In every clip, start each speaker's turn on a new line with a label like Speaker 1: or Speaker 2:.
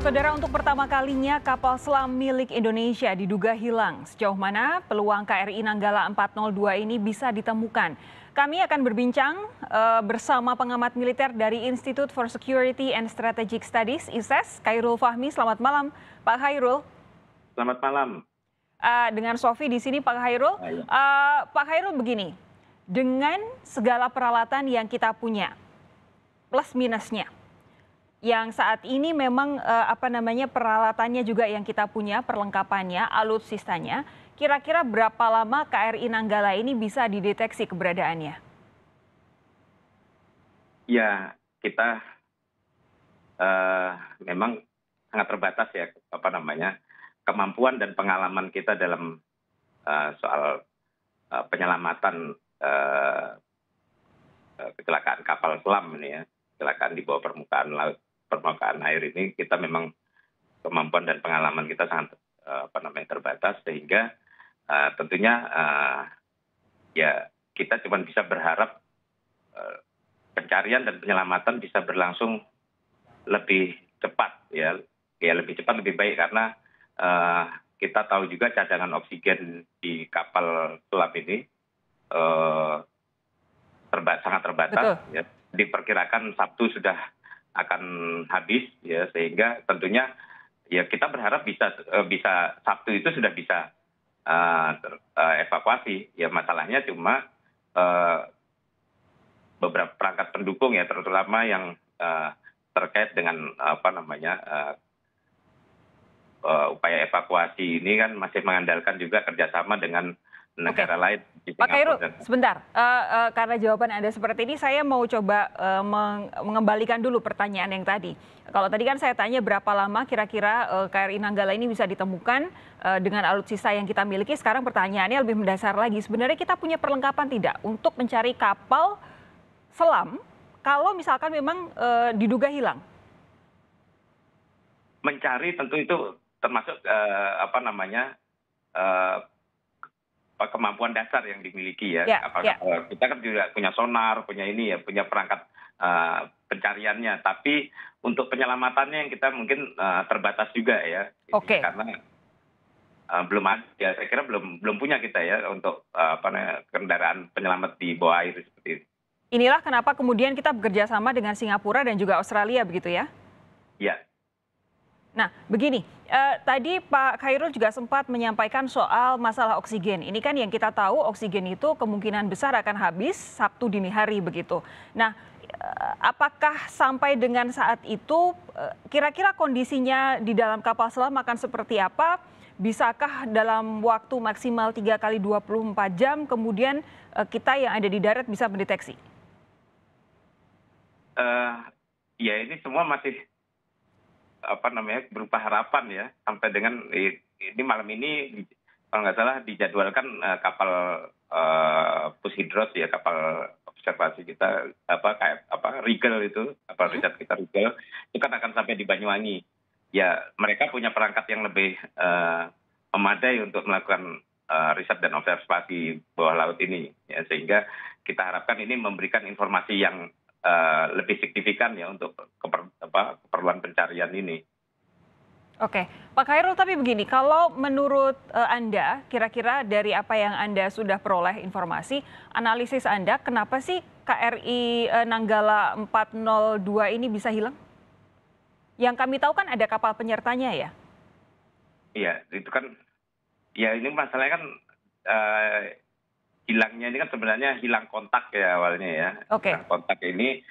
Speaker 1: Saudara, untuk pertama kalinya kapal selam milik Indonesia diduga hilang. Sejauh mana peluang KRI Nanggala 402 ini bisa ditemukan? Kami akan berbincang bersama pengamat militer dari Institute for Security and Strategic Studies, ISES, Khairul Fahmi. Selamat malam, Pak Khairul.
Speaker 2: Selamat malam.
Speaker 1: Dengan Sofi di sini, Pak Khairul. Pak Khairul, begini, dengan segala peralatan yang kita punya, plus minusnya, yang saat ini memang peralatannya juga yang kita punya, perlengkapannya, alutsistanya, kira-kira berapa lama KRI Nanggala ini bisa dideteksi keberadaannya?
Speaker 2: Ya, kita memang sangat terbatas ya kemampuan dan pengalaman kita dalam soal penyelamatan kecelakaan kapal selam ini ya, kecelakaan di bawah permukaan air ini. Kita memang kemampuan dan pengalaman kita sangat terbatas, sehingga tentunya ya kita cuma bisa berharap pencarian dan penyelamatan bisa berlangsung lebih cepat ya lebih cepat lebih baik, karena kita tahu juga cadangan oksigen di kapal selam ini sangat terbatas. Ya. Diperkirakan Sabtu sudah akan habis ya, sehingga tentunya ya kita berharap bisa Sabtu itu sudah bisa evakuasi. Ya, masalahnya cuma beberapa perangkat pendukung ya, terutama yang terkait dengan upaya evakuasi ini kan masih mengandalkan juga kerjasama dengan negara lain.
Speaker 1: Pak Khairul, sebentar, karena jawaban Anda seperti ini, saya mau coba mengembalikan dulu pertanyaan yang tadi. Kalau tadi kan saya tanya berapa lama kira-kira KRI Nanggala ini bisa ditemukan dengan alutsista yang kita miliki. Sekarang pertanyaannya lebih mendasar lagi. Sebenarnya kita punya perlengkapan tidak untuk mencari kapal selam kalau misalkan memang diduga hilang?
Speaker 2: Mencari tentu itu termasuk kemampuan dasar yang dimiliki ya. Kita kan juga punya sonar, punya perangkat pencariannya, tapi untuk penyelamatannya yang kita mungkin terbatas juga ya. Karena belum ada, ya saya kira belum punya kita ya untuk kendaraan penyelamat di bawah air seperti ini.
Speaker 1: Inilah kenapa kemudian kita bekerja sama dengan Singapura dan juga Australia, begitu ya?
Speaker 2: Iya.
Speaker 1: Nah, begini, tadi Pak Khairul juga sempat menyampaikan soal masalah oksigen. Ini kan yang kita tahu, oksigen itu kemungkinan besar akan habis Sabtu dini hari begitu. Nah, apakah sampai dengan saat itu kira-kira kondisinya di dalam kapal selam akan seperti apa? Bisakah dalam waktu maksimal 3 kali 24 jam kemudian kita yang ada di darat bisa mendeteksi?
Speaker 2: Ya, ini semua masih berupa harapan ya, sampai dengan ini malam ini kalau nggak salah dijadwalkan kapal Pushidros ya, kapal observasi kita Rigel itu, kapal riset kita Rigel itu kan akan sampai di Banyuwangi. Ya, mereka punya perangkat yang lebih memadai untuk melakukan riset dan observasi bawah laut ini ya, sehingga kita harapkan ini memberikan informasi yang lebih signifikan ya untuk keperluan pencarian ini.
Speaker 1: Oke, Pak Khairul, tapi begini, kalau menurut Anda, kira-kira dari apa yang Anda sudah peroleh informasi, analisis Anda, kenapa sih KRI Nanggala 402 ini bisa hilang? Yang kami tahu kan ada kapal penyertanya ya?
Speaker 2: Iya, itu kan, ya ini masalahnya kan hilangnya ini kan sebenarnya hilang kontak ya awalnya ya. Hilang kontak ini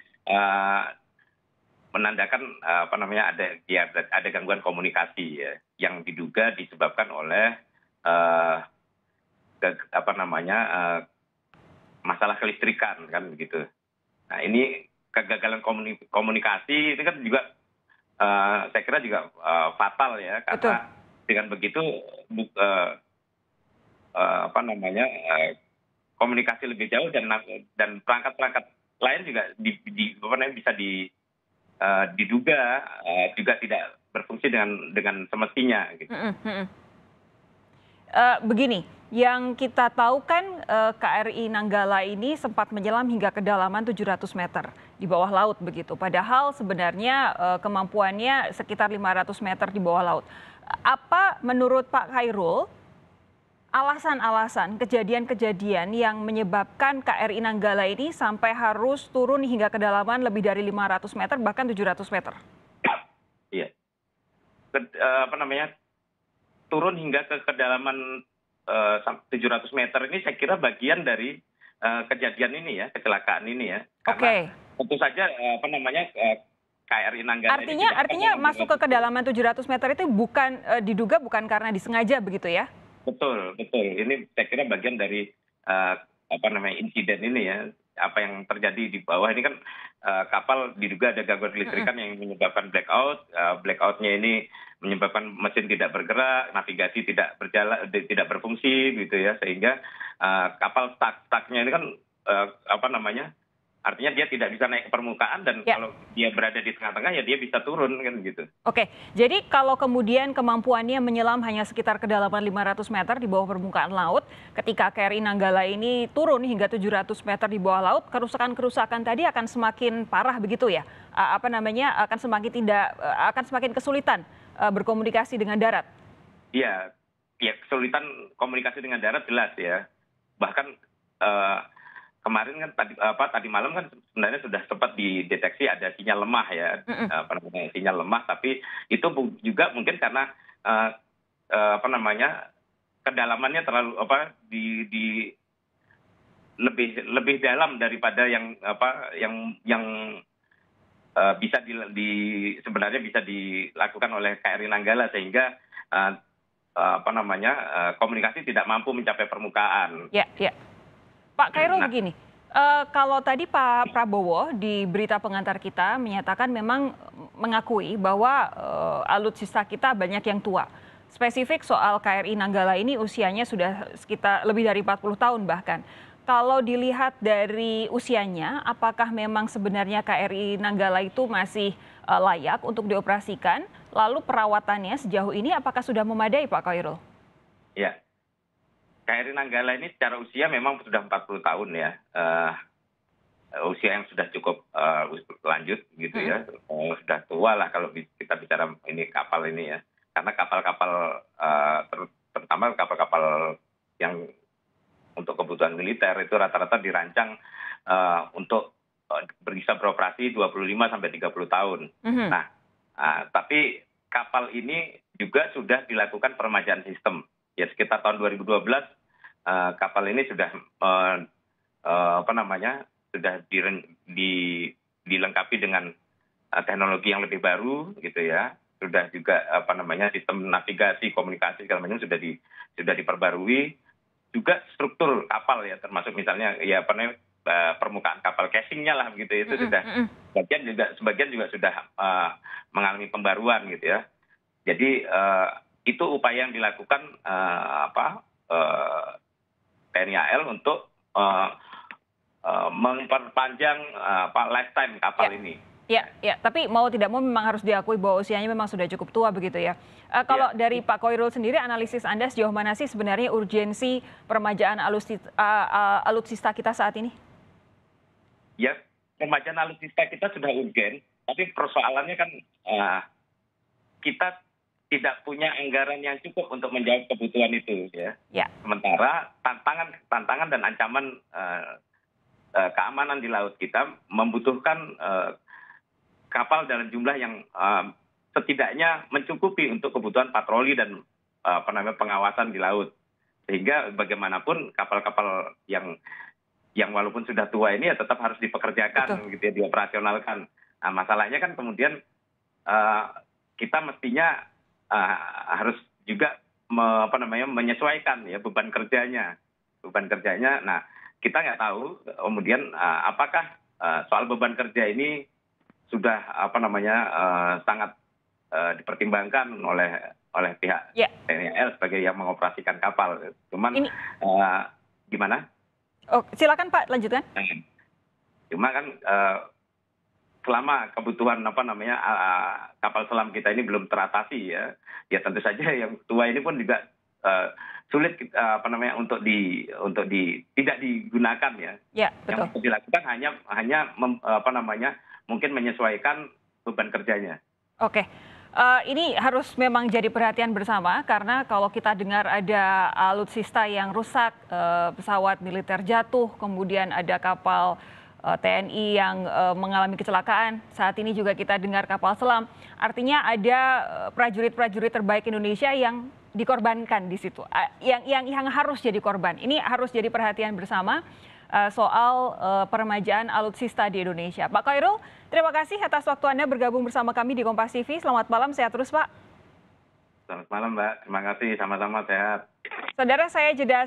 Speaker 2: menandakan ada gangguan komunikasi ya, yang diduga disebabkan oleh masalah kelistrikan kan begitu. Nah, ini kegagalan komunikasi ini kan juga saya kira juga fatal ya, karena dengan begitu komunikasi lebih jauh dan perangkat-perangkat lain juga bisa diduga juga tidak berfungsi dengan semestinya gitu.
Speaker 1: Begini, yang kita tahu kan KRI Nanggala ini sempat menyelam hingga kedalaman 700 meter di bawah laut begitu. Padahal sebenarnya kemampuannya sekitar 500 meter di bawah laut. Apa menurut Pak Khairul alasan-alasan kejadian-kejadian yang menyebabkan KRI Nanggala ini sampai harus turun hingga kedalaman lebih dari 500 meter bahkan 700 meter?
Speaker 2: Iya. Apa namanya, turun hingga ke kedalaman 700 meter ini saya kira bagian dari kejadian ini ya, kecelakaan ini ya. Karena tentu saja apa namanya, KRI Nanggala ini
Speaker 1: artinya masuk ke kedalaman 700 meter itu bukan diduga bukan karena disengaja begitu ya?
Speaker 2: Betul, betul. Ini saya kira bagian dari apa namanya, insiden ini ya. Apa yang terjadi di bawah ini kan kapal diduga ada gangguan kelistrikan yang menyebabkan blackout. Blackoutnya ini menyebabkan mesin tidak bergerak, navigasi tidak berjalan, tidak berfungsi gitu ya, sehingga kapal stucknya ini kan apa namanya, artinya dia tidak bisa naik ke permukaan dan kalau dia berada di tengah-tengah ya dia bisa turun kan gitu.
Speaker 1: Oke, jadi kalau kemudian kemampuannya menyelam hanya sekitar kedalaman 500 meter di bawah permukaan laut, ketika KRI Nanggala ini turun hingga 700 meter di bawah laut, kerusakan-kerusakan tadi akan semakin parah begitu ya? Apa namanya, akan semakin kesulitan berkomunikasi dengan darat?
Speaker 2: Iya, ya kesulitan komunikasi dengan darat jelas ya. Bahkan kemarin kan tadi malam kan sebenarnya sudah sempat dideteksi ada sinyal lemah ya, apa namanya, sinyal lemah, tapi itu juga mungkin karena apa namanya, kedalamannya terlalu di lebih dalam daripada yang bisa sebenarnya bisa dilakukan oleh KRI Nanggala, sehingga apa namanya, komunikasi tidak mampu mencapai permukaan.
Speaker 1: Ya. Pak Khairul begini, kalau tadi Pak Prabowo di berita pengantar kita menyatakan memang mengakui bahwa alutsista kita banyak yang tua. Spesifik soal KRI Nanggala ini usianya sudah sekitar lebih dari 40 tahun bahkan. Kalau dilihat dari usianya, apakah memang sebenarnya KRI Nanggala itu masih layak untuk dioperasikan? Lalu perawatannya sejauh ini apakah sudah memadai Pak Khairul?
Speaker 2: Ya. KRI Nanggala ini secara usia memang sudah 40 tahun ya, usia yang sudah cukup lanjut gitu ya, sudah tua lah kalau kita bicara ini kapal ini ya, karena kapal-kapal terutama kapal-kapal yang untuk kebutuhan militer itu rata-rata dirancang untuk bisa beroperasi 25 sampai 30 tahun. Nah, tapi kapal ini juga sudah dilakukan peremajaan sistem. Ya sekitar tahun 2012 kapal ini sudah apa namanya, sudah dilengkapi dengan teknologi yang lebih baru gitu ya. Sudah juga apa namanya, sistem navigasi, komunikasi segala macam sudah diperbarui. Juga struktur kapal ya, termasuk misalnya ya apa namanya, permukaan kapal casingnya lah begitu, itu sudah sebagian juga sudah mengalami pembaruan gitu ya. Jadi itu upaya yang dilakukan TNI AL untuk memperpanjang lifetime kapal ini.
Speaker 1: Ya, tapi mau tidak mau memang harus diakui bahwa usianya memang sudah cukup tua begitu ya. Kalau dari Pak Khairul sendiri, analisis Anda sejauh mana sih sebenarnya urgensi peremajaan alutsista kita saat ini?
Speaker 2: Ya, peremajaan alutsista kita sudah urgen, tapi persoalannya kan kita tidak punya anggaran yang cukup untuk menjawab kebutuhan itu ya. Sementara tantangan dan ancaman keamanan di laut kita membutuhkan kapal dalam jumlah yang setidaknya mencukupi untuk kebutuhan patroli dan pengawasan di laut. Sehingga bagaimanapun kapal-kapal yang walaupun sudah tua ini ya tetap harus dipekerjakan gitu ya, dioperasionalkan. Nah, masalahnya kan kemudian kita mestinya harus juga menyesuaikan ya beban kerjanya. Nah, kita nggak tahu kemudian apakah soal beban kerja ini sudah sangat dipertimbangkan oleh pihak TNI AL sebagai yang mengoperasikan kapal. Cuman gimana?
Speaker 1: Oh, silakan Pak, lanjutkan.
Speaker 2: Cuma kan selama kebutuhan kapal selam kita ini belum teratasi ya tentu saja yang tua ini pun juga sulit untuk tidak digunakan ya.
Speaker 1: Ya,
Speaker 2: Yang
Speaker 1: betul.
Speaker 2: dilakukan hanya mungkin menyesuaikan beban kerjanya.
Speaker 1: Oke. Ini harus memang jadi perhatian bersama karena kalau kita dengar ada alutsista yang rusak, pesawat militer jatuh, kemudian ada kapal TNI yang mengalami kecelakaan. Saat ini juga kita dengar kapal selam. Artinya ada prajurit-prajurit terbaik Indonesia yang dikorbankan di situ, yang harus jadi korban. Ini harus jadi perhatian bersama soal peremajaan alutsista di Indonesia. Pak Khairul, terima kasih atas waktu Anda bergabung bersama kami di Kompas TV. Selamat malam, sehat terus Pak.
Speaker 2: Selamat malam Mbak, terima kasih, sama-sama sehat.
Speaker 1: Saudara, saya jeda